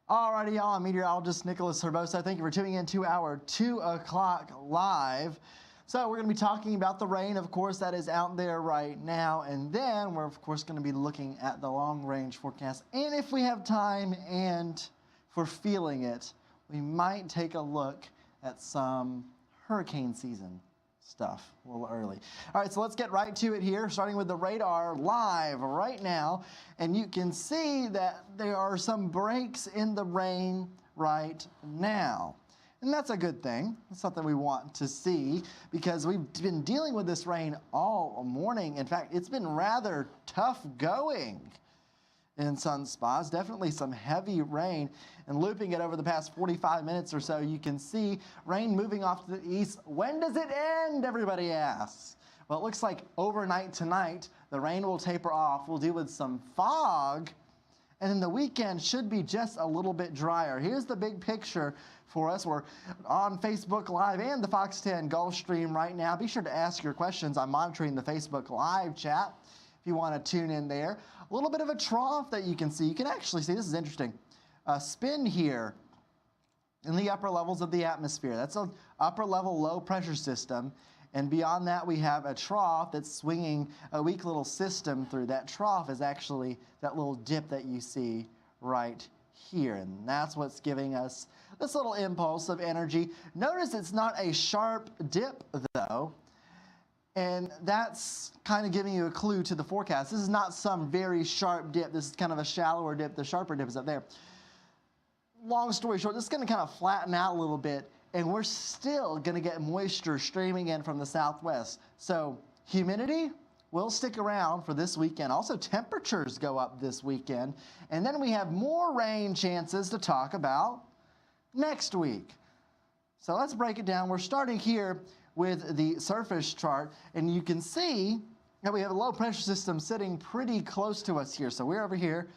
Alrighty, y'all, I'm meteorologist Nicholas Herbosa. Thank you for tuning in to our 2 o'clock live. So we're going to be talking about the rain, of course, that is out there right now. And then we're, of course, going to be looking at the long-range forecast. And if we have time and if we're feeling it, we might take a look at some hurricane season stuff a little early. All right, so let's get right to it here, starting with the radar live right now. And you can see that there are some breaks in the rain right now. And that's a good thing. It's something we want to see because we've been dealing with this rain all morning. In fact, it's been rather tough going in some spots. Definitely some heavy rain. And looping it over the past 45 minutes or so, you can see rain moving off to the east. When does it end, everybody asks? Well, it looks like overnight tonight, the rain will taper off. We'll deal with some fog, and then the weekend should be just a little bit drier. Here's the big picture for us. We're on Facebook Live and the Fox 10 Gulf Stream right now. Be sure to ask your questions. I'm monitoring the Facebook Live chat if you want to tune in there. A little bit of a trough that you can see. You can actually see, this is interesting, a spin here in the upper levels of the atmosphere. That's an upper level low pressure system. And beyond that, we have a trough that's swinging a weak little system through. That trough is actually that little dip that you see right here. And that's what's giving us this little impulse of energy. Notice it's not a sharp dip, though. And that's kind of giving you a clue to the forecast. This is not some very sharp dip. This is kind of a shallower dip. The sharper dip is up there. Long story short, this is going to kind of flatten out a little bit, and we're still going to get moisture streaming in from the southwest. So humidity will stick around for this weekend. Also, temperatures go up this weekend. And then we have more rain chances to talk about next week. So let's break it down. We're starting here with the surface chart, and you can see that we have a low pressure system sitting pretty close to us here. So we're over here,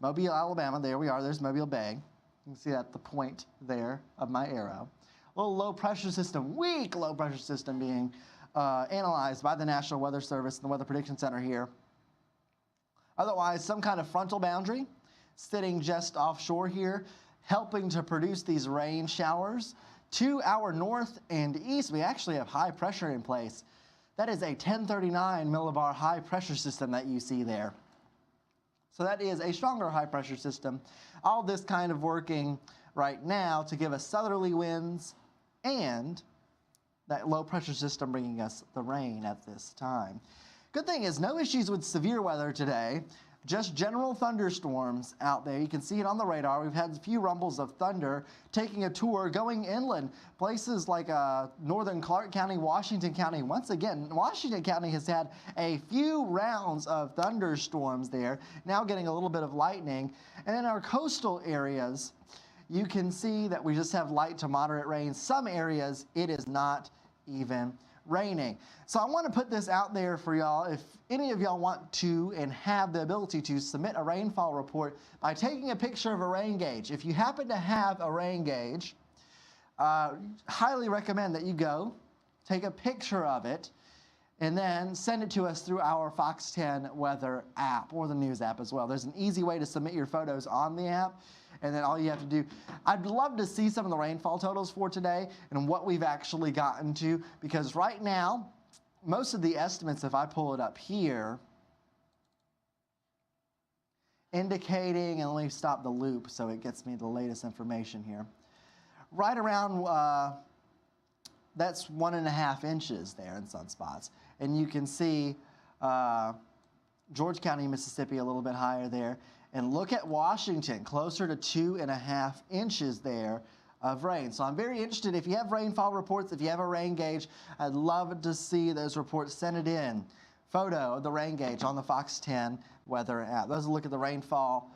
Mobile, Alabama. There we are. There's Mobile Bay. You can see that the point there of my arrow. A little low pressure system, weak low pressure system being analyzed by the National Weather Service and the Weather Prediction Center here. Otherwise, some kind of frontal boundary sitting just offshore here, helping to produce these rain showers. To our north and east, we actually have high pressure in place. That is a 1039 millibar high pressure system that you see there. So that is a stronger high pressure system. All this kind of working right now to give us southerly winds and that low pressure system bringing us the rain at this time. Good thing is no issues with severe weather today. Just general thunderstorms out there. You can see it on the radar. We've had a few rumbles of thunder. Taking a tour, going inland, places like northern Clark County, Washington County. Once again, Washington County has had a few rounds of thunderstorms there, now getting a little bit of lightning. And in our coastal areas, you can see that we just have light to moderate rain. Some areas, it is not even raining. So I want to put this out there for y'all. If any of y'all want to and have the ability to submit a rainfall report by taking a picture of a rain gauge. If you happen to have a rain gauge, highly recommend that you go take a picture of it and then send it to us through our Fox 10 weather app or the news app as well. There's an easy way to submit your photos on the app. And then all you have to do, I'd love to see some of the rainfall totals for today and what we've actually gotten to, because right now, most of the estimates, if I pull it up here, indicating, and let me stop the loop so it gets me the latest information here. Right around, that's 1.5 inches there in some spots. And you can see George County, Mississippi, a little bit higher there. And look at Washington, closer to 2.5 inches there of rain. So I'm very interested. If you have rainfall reports, if you have a rain gauge, I'd love to see those reports. Send it in. Photo of the rain gauge on the Fox 10 weather app. Let's look at the rainfall.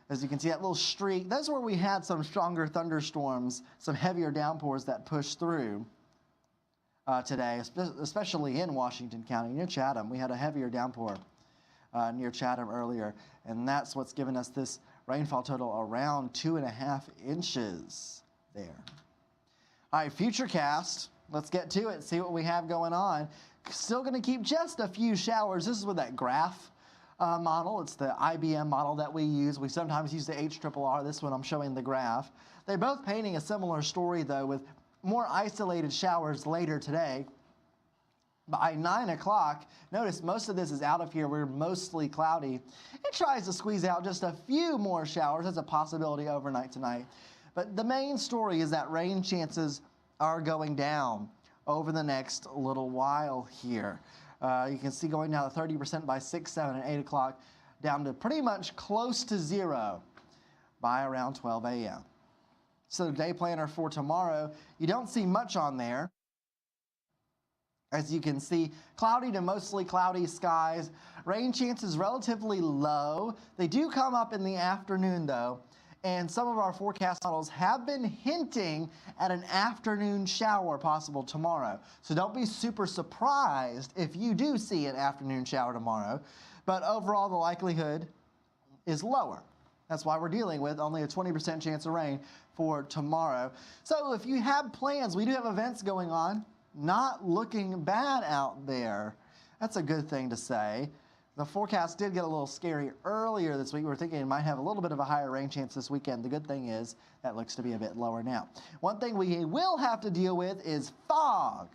As you can see, that little streak, that's where we had some stronger thunderstorms, some heavier downpours that pushed through today, especially in Washington County, near Chatham. We had a heavier downpour near Chatham earlier, and that's what's given us this rainfall total around 2.5 inches there. All right, futurecast. Let's get to it, see what we have going on. Still going to keep just a few showers. This is with that graph model. It's the IBM model that we use. We sometimes use the HRRR. This one I'm showing the graph. They're both painting a similar story, though, with more isolated showers later today. By 9 o'clock, notice most of this is out of here. We're mostly cloudy. It tries to squeeze out just a few more showers. That's a possibility overnight tonight. But the main story is that rain chances are going down over the next little while here. You can see going down to 30% by 6, 7, and 8 o'clock, down to pretty much close to zero by around 12 a.m. So the day planner for tomorrow, you don't see much on there. As you can see, cloudy to mostly cloudy skies. Rain chances relatively low. They do come up in the afternoon, though. And some of our forecast models have been hinting at an afternoon shower possible tomorrow. So don't be super surprised if you do see an afternoon shower tomorrow. But overall, the likelihood is lower. That's why we're dealing with only a 20% chance of rain for tomorrow. So if you have plans, we do have events going on. Not looking bad out there. That's a good thing to say. The forecast did get a little scary earlier this week. We were thinking it might have a little bit of a higher rain chance this weekend. The good thing is that looks to be a bit lower now. One thing we will have to deal with is fog.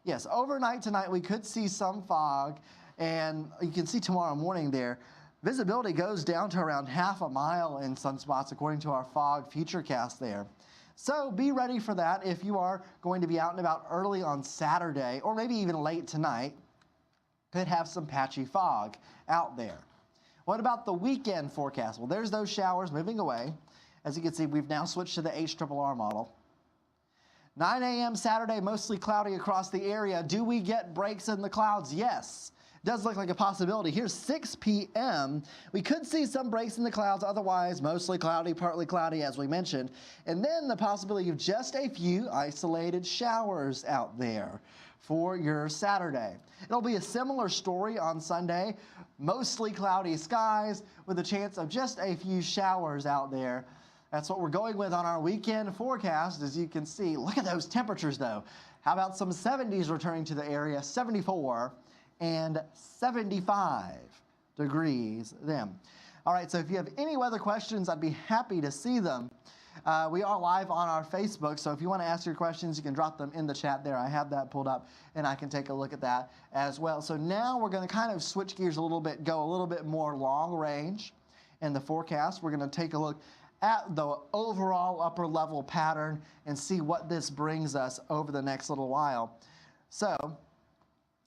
Yes, overnight tonight we could see some fog, and you can see tomorrow morning there, visibility goes down to around half a mile in some spots according to our fog futurecast there. So be ready for that if you are going to be out and about early on Saturday, or maybe even late tonight. Could have some patchy fog out there. What about the weekend forecast? Well, there's those showers moving away. As you can see, we've now switched to the HRRR model. 9 a.m. Saturday, mostly cloudy across the area. Do we get breaks in the clouds? Yes. Does look like a possibility. Here's 6 p.m. We could see some breaks in the clouds, otherwise mostly cloudy, partly cloudy, as we mentioned. And then the possibility of just a few isolated showers out there for your Saturday. It'll be a similar story on Sunday. Mostly cloudy skies with a chance of just a few showers out there. That's what we're going with on our weekend forecast, as you can see. Look at those temperatures, though. How about some 70s returning to the area, 74 and 75 degrees then. All right, so if you have any weather questions, I'd be happy to see them. We are live on our Facebook, so if you want to ask your questions, you can drop them in the chat there. I have that pulled up, and I can take a look at that as well. So now we're going to kind of switch gears a little bit, go a little bit more long range in the forecast. We're going to take a look at the overall upper level pattern and see what this brings us over the next little while. So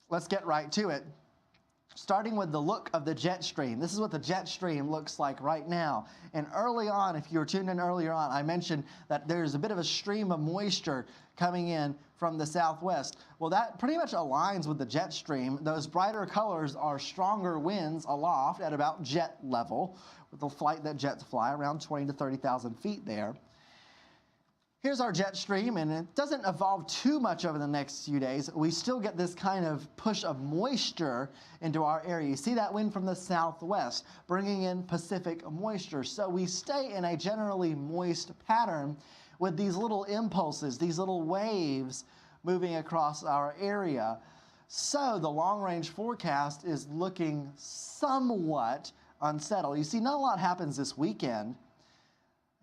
let's get right to it. Starting with the look of the jet stream. This is what the jet stream looks like right now. And early on, if you were tuned in earlier on, I mentioned that there's a bit of a stream of moisture coming in from the southwest. Well, that pretty much aligns with the jet stream. Those brighter colors are stronger winds aloft at about jet level, with the flight that jets fly around 20 to 30,000 feet there. Here's our jet stream, and it doesn't evolve too much over the next few days. We still get this kind of push of moisture into our area. You see that wind from the southwest, bringing in Pacific moisture. So we stay in a generally moist pattern with these little impulses, these little waves moving across our area. So the long-range forecast is looking somewhat unsettled. You see, not a lot happens this weekend.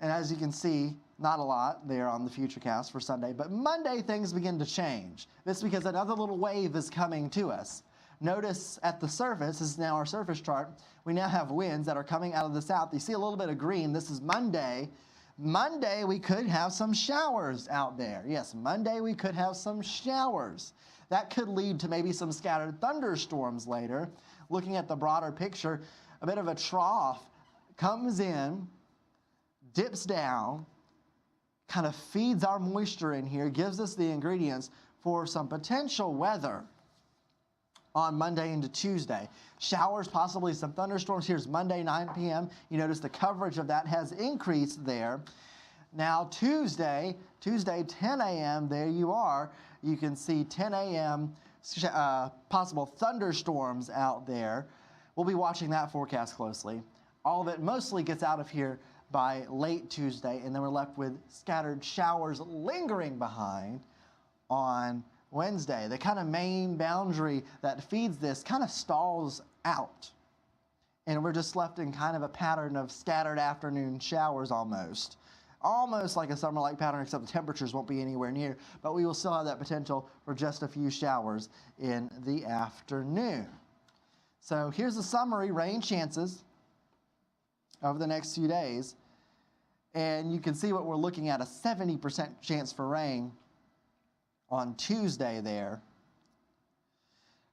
And as you can see, not a lot there on the futurecast for Sunday. But Monday, things begin to change. This is because another little wave is coming to us. Notice at the surface, this is now our surface chart, we now have winds that are coming out of the south. You see a little bit of green. This is Monday. Monday, we could have some showers out there. Yes, Monday, we could have some showers. That could lead to maybe some scattered thunderstorms later. Looking at the broader picture, a bit of a trough comes in, dips down, kind of feeds our moisture in here, gives us the ingredients for some potential weather on Monday into Tuesday. Showers, possibly some thunderstorms. Here's Monday, 9 p.m. You notice the coverage of that has increased there. Now Tuesday, 10 a.m., there you are. You can see 10 a.m. Possible thunderstorms out there. We'll be watching that forecast closely. All of it mostly gets out of here by late Tuesday, and then we're left with scattered showers lingering behind on Wednesday. The kind of main boundary that feeds this kind of stalls out. And we're just left in kind of a pattern of scattered afternoon showers almost. Almost like a summer-like pattern, except the temperatures won't be anywhere near, but we will still have that potential for just a few showers in the afternoon. So here's a summary, rain chances over the next few days. And you can see what we're looking at, a 70% chance for rain on Tuesday there.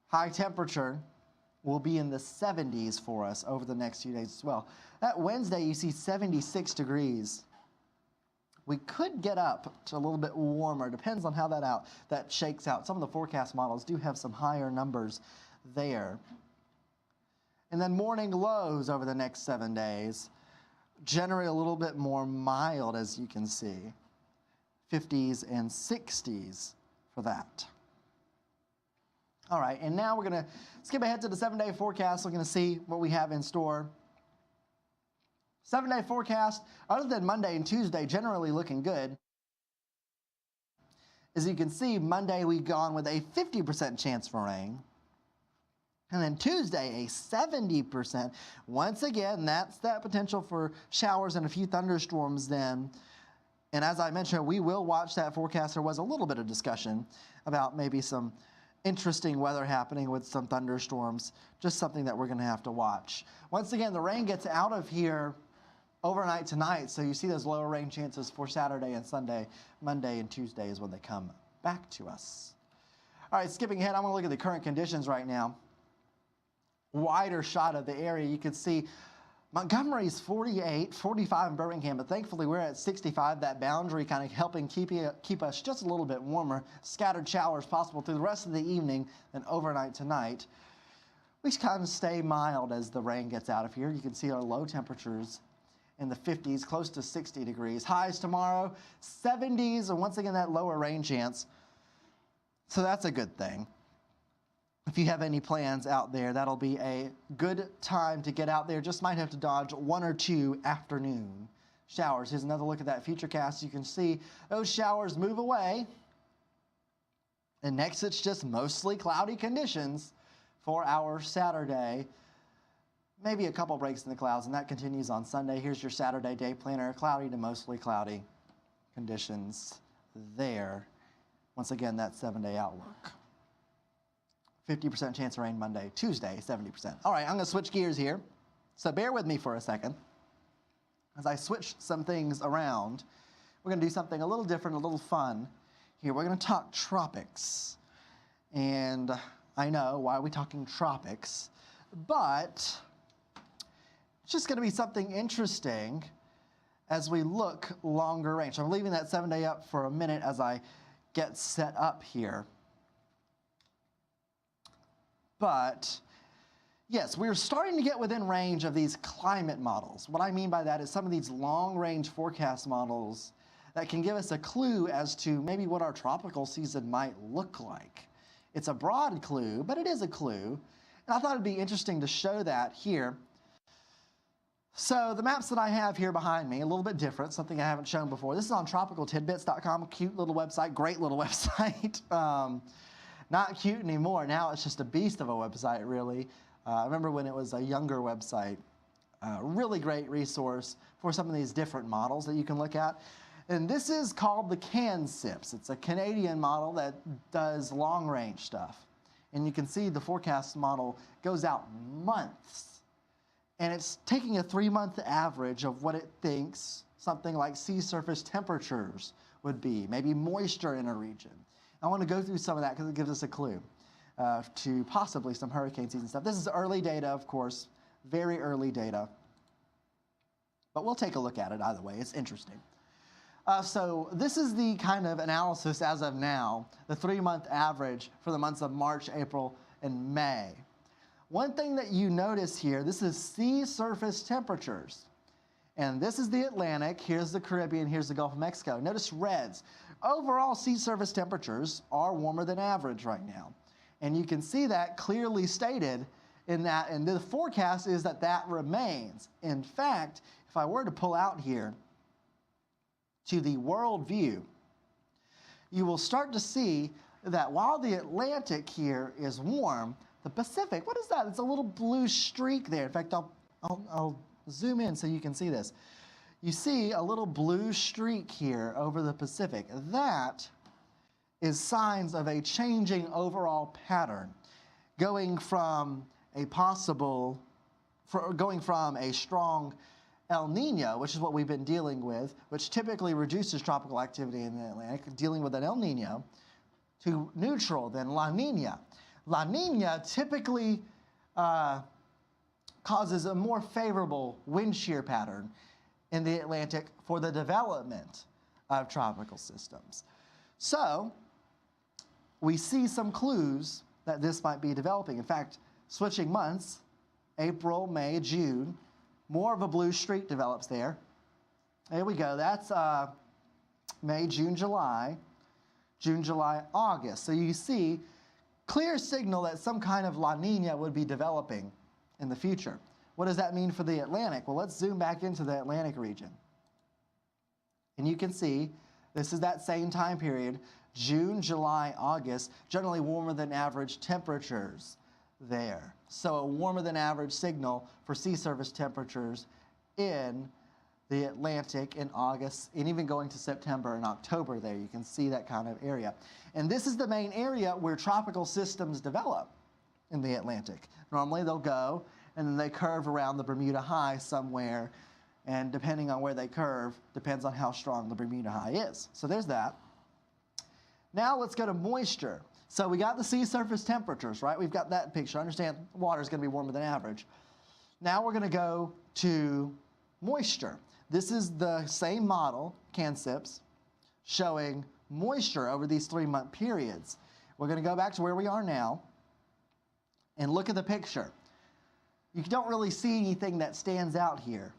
High temperature will be in the 70s for us over the next few days as well. That Wednesday, you see 76 degrees. We could get up to a little bit warmer. Depends on how that shakes out. Some of the forecast models do have some higher numbers there. And then morning lows over the next 7 days. Generally a little bit more mild, as you can see. 50s and 60s for that. All right, and now we're going to skip ahead to the 7-day forecast. We're going to see what we have in store. 7-day forecast, other than Monday and Tuesday, generally looking good. As you can see, Monday we've gone with a 50% chance for rain. And then Tuesday, a 70%. Once again, that's that potential for showers and a few thunderstorms then. And as I mentioned, we will watch that forecast. There was a little bit of discussion about maybe some interesting weather happening with some thunderstorms. Just something that we're going to have to watch. Once again, the rain gets out of here overnight tonight, so you see those lower rain chances for Saturday and Sunday. Monday and Tuesday is when they come back to us. All right, skipping ahead, I'm going to look at the current conditions right now. Wider shot of the area, you can see Montgomery's 48, 45 in Birmingham, but thankfully we're at 65, that boundary kind of helping keep us just a little bit warmer. Scattered showers possible through the rest of the evening and overnight tonight. We kind of stay mild as the rain gets out of here. You can see our low temperatures in the 50s, close to 60 degrees. Highs tomorrow, 70s, and once again that lower rain chance. So that's a good thing. If you have any plans out there, that'll be a good time to get out there. Just might have to dodge 1 or 2 afternoon showers. Here's another look at that futurecast. You can see those showers move away. And next it's just mostly cloudy conditions for our Saturday. Maybe a couple breaks in the clouds, and that continues on Sunday. Here's your Saturday day planner. Cloudy to mostly cloudy conditions there. Once again, that 7-day outlook. 50% chance of rain Monday, Tuesday, 70%. All right, I'm going to switch gears here. So bear with me for a second. As I switch some things around, we're going to do something a little different, a little fun here. We're going to talk tropics. And I know, why are we talking tropics? But it's just going to be something interesting as we look longer range. So I'm leaving that 7-day up for a minute as I get set up here. But yes, we're starting to get within range of these climate models. What I mean by that is some of these long-range forecast models that can give us a clue as to maybe what our tropical season might look like. It's a broad clue, but it is a clue. And I thought it'd be interesting to show that here. So the maps that I have here behind me, a little bit different, something I haven't shown before. This is on tropicaltidbits.com, a cute little website, great little website. Not cute anymore. Now it's just a beast of a website, really. I remember when it was a younger website. Really great resource for some of these different models that you can look at. And this is called the CanSIPS. It's a Canadian model that does long-range stuff. And you can see the forecast model goes out months. And it's taking a 3-month average of what it thinks something like sea surface temperatures would be, maybe moisture in a region. I want to go through some of that because it gives us a clue to possibly some hurricane season stuff. This is early data, of course, very early data. But we'll take a look at it either way. It's interesting. So this is the kind of analysis as of now, the 3-month average for the months of March, April, and May. One thing that you notice here, this is sea surface temperatures. And this is the Atlantic, here's the Caribbean, here's the Gulf of Mexico. Notice reds. Overall sea surface temperatures are warmer than average right now. And you can see that clearly stated in that, and the forecast is that that remains. In fact, if I were to pull out here to the world view, you will start to see that while the Atlantic here is warm, the Pacific, what is that? It's a little blue streak there. In fact, I'll I'll zoom in so you can see this. You see a little blue streak here over the Pacific. That is signs of a changing overall pattern, going from a strong El Nino, which is what we've been dealing with, which typically reduces tropical activity in the Atlantic, dealing with an El Nino, to neutral, then La Nina. La Nina typically causes a more favorable wind shear pattern in the Atlantic for the development of tropical systems. So we see some clues that this might be developing. In fact, switching months, April, May, June, more of a blue streak develops there. There we go. That's May, June, July, August. So you see clear signal that some kind of La Nina would be developing in the future. What does that mean for the Atlantic? Well, let's zoom back into the Atlantic region. And you can see this is that same time period, June, July, August, generally warmer than average temperatures there. So a warmer than average signal for sea surface temperatures in the Atlantic in August, and even going to September and October there. You can see that kind of area. And this is the main area where tropical systems develop in the Atlantic. Normally they'll go and then they curve around the Bermuda High somewhere, and depending on where they curve, depends on how strong the Bermuda High is. So there's that. Now let's go to moisture. So we got the sea surface temperatures, right? We've got that picture. Understand water is going to be warmer than average. Now we're going to go to moisture. This is the same model, CANSIPS, showing moisture over these 3-month periods. We're going to go back to where we are now and look at the picture. You don't really see anything that stands out here.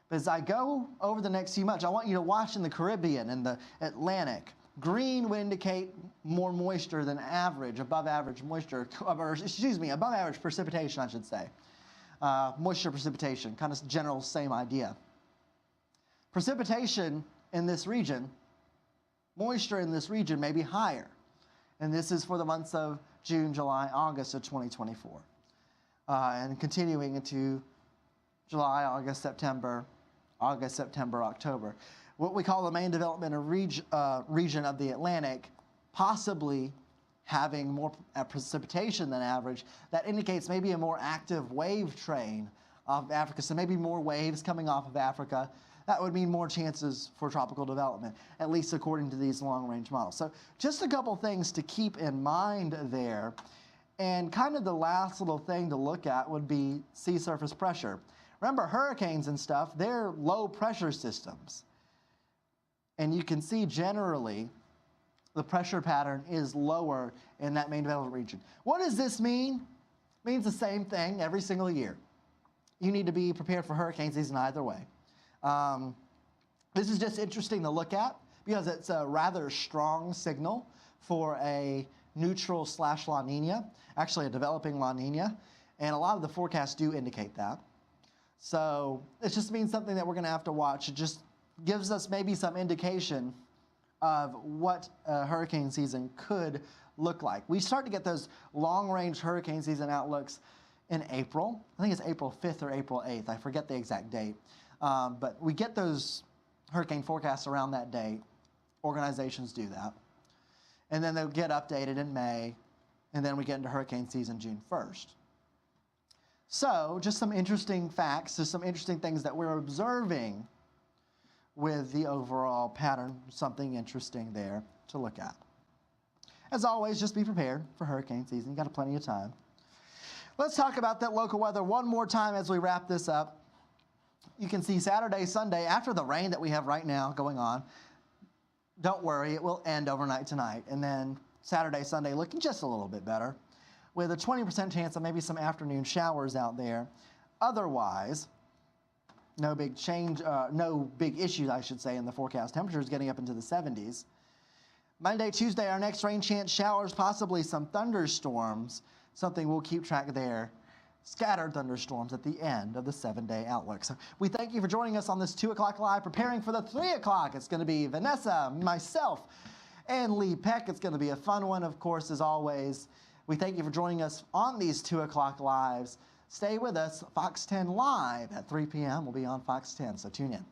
But as I go over the next few months, I want you to watch in the Caribbean and the Atlantic. Green would indicate more moisture than average, above average moisture, or excuse me, above average precipitation, I should say. Moisture precipitation, kind of general same idea. Precipitation in this region, moisture in this region may be higher. And this is for the months of June, July, August of 2024. And continuing into July, August, September, October. What we call the main development region of the Atlantic, possibly having more precipitation than average, that indicates maybe a more active wave train of Africa. So maybe more waves coming off of Africa. That would mean more chances for tropical development, at least according to these long-range models. So just a couple things to keep in mind there. And kind of the last little thing to look at would be sea surface pressure. Remember, hurricanes and stuff, they're low pressure systems. And you can see generally the pressure pattern is lower in that main development region. What does this mean? It means the same thing every single year. You need to be prepared for hurricane season either way. This is just interesting to look at because it's a rather strong signal for a neutral / La Nina, actually a developing La Nina, and a lot of the forecasts do indicate that. So it just means something that we're going to have to watch. It just gives us maybe some indication of what a hurricane season could look like. We start to get those long-range hurricane season outlooks in April. I think it's April 5th or April 8th. I forget the exact date. But we get those hurricane forecasts around that date. Organizations do that. And then they'll get updated in May, and then we get into hurricane season June 1st. So just some interesting facts, just some interesting things that we're observing with the overall pattern, something interesting there to look at. As always, just be prepared for hurricane season. You've got plenty of time. Let's talk about that local weather one more time as we wrap this up. You can see Saturday, Sunday, after the rain that we have right now going on, don't worry, it will end overnight tonight. And then Saturday, Sunday looking just a little bit better with a 20% chance of maybe some afternoon showers out there. Otherwise, no big change, no big issues, I should say, in the forecast. Temperatures getting up into the 70s. Monday, Tuesday, our next rain chance, showers, possibly some thunderstorms, something we'll keep track there. Scattered thunderstorms at the end of the 7-day outlook. So we thank you for joining us on this 2 o'clock live, preparing for the 3 o'clock. It's going to be Vanessa, myself, and Lee Peck. It's going to be a fun one, of course, as always. We thank you for joining us on these 2 o'clock lives. Stay with us. Fox 10 Live at 3 p.m. will be on Fox 10, so tune in.